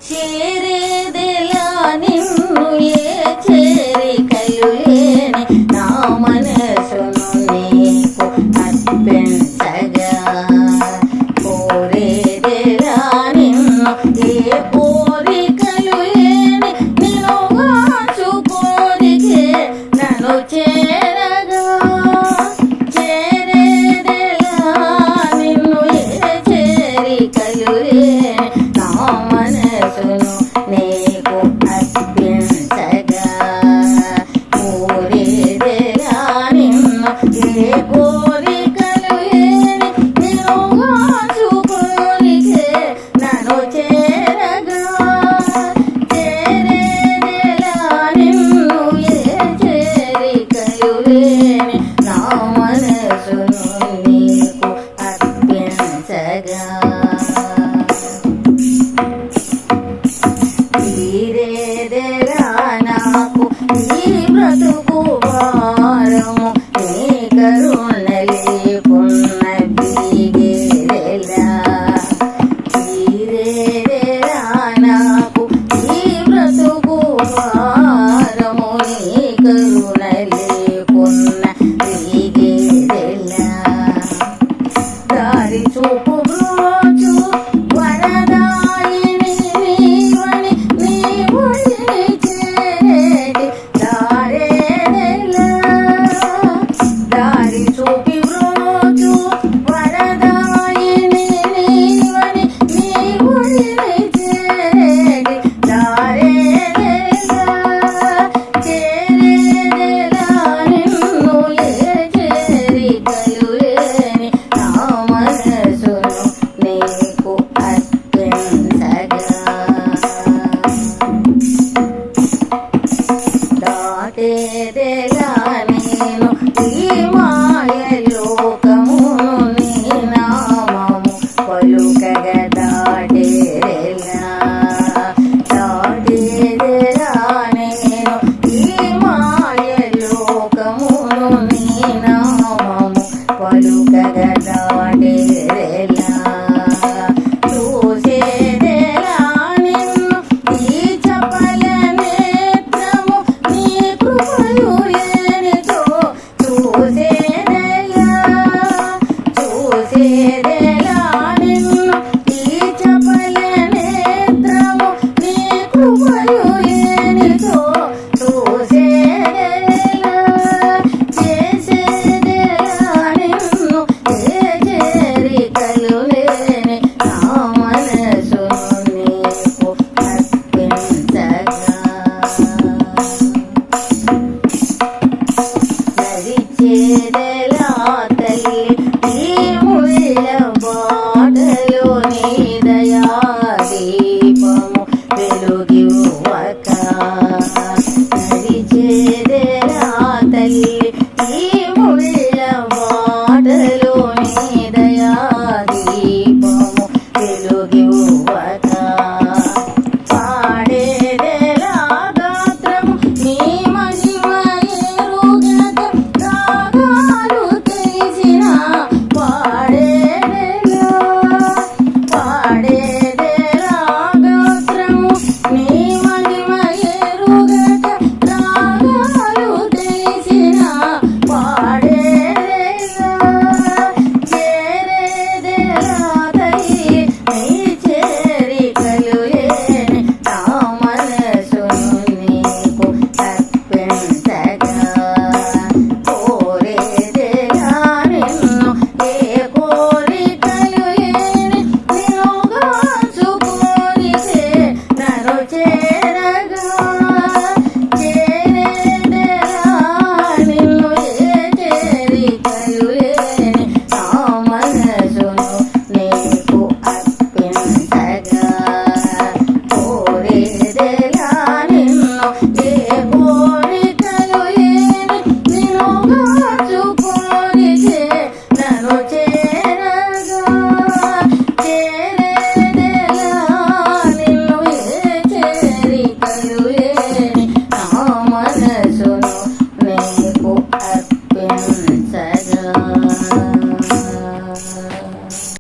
చేరేదెలా నిన్ను ఏ చేరికలు లేని నా మనసును నీకు అర్పించగా కోరేదెలా నిన్ను ఏ కోరికలు లేని నిన్ను వాచు కోరికే నన్ను చేరగా చేరేదెలా నిన్ను ఏ చేరికలు లేని నా మనసును నీకు అర్పించగా కోరేదెలా నిన్ను ఏ కోరికలు లేని నిన్ను వాచు కోరికే నన్ను చేరగా చేరేదెలా నిన్ను ఏ చేరికలు లేని నా మనసును నీకు అర్పించగా తీరేదెలా నాకు ఈ బ్రతుకు భారము నీ కరుణ లేకున్న బీగేదెలా తీరేదెలా నాకు ఈ బ్రతుకు భారము నీ కరుణ లేకున్న బీగేదెలా దారి చూపు బ్రోచు వరదాయిని నీవని నీ ఒడిని చేరేటి దారేదెలా దారి చూపి బ్రోచు వరదాయిని నీవని నీ ఒడిని చేరేటి దారేదెలా చేరేదెలా నిన్ను ఏ చేరికలు లేని నా మనసును నీకు అర్పించగా దాటేదెలా నేను ఈ మాయలోకమును నీ నామము పలుకగా దాటేదెలా దాటేదెలా నేను ఈ మాయలోకమును నీ నామము పలుకగా దాటేదెలా చూసేదెలా నిన్ను ఈ చపల నేత్రము నీ కృపయు లేనితో చూసేదెలా చూసేదెలా నిన్ను ఈ చపల నేత్రము నీ కృపయు లేనితో చూసేదెలా చేసేదెలా నిన్ను ఏ చేరికలు లేని నా మనసును నీకు అర్పించగా నడిచేదెలా తల్లి ఈ ముళ్ళ బాటలో నీ దయా దీపము వెలుగివ్వక నడిచేదెలా తల్లి ఈ ముళ్ళ బాటలో నీ దయా దీపము వెలుగివ్వక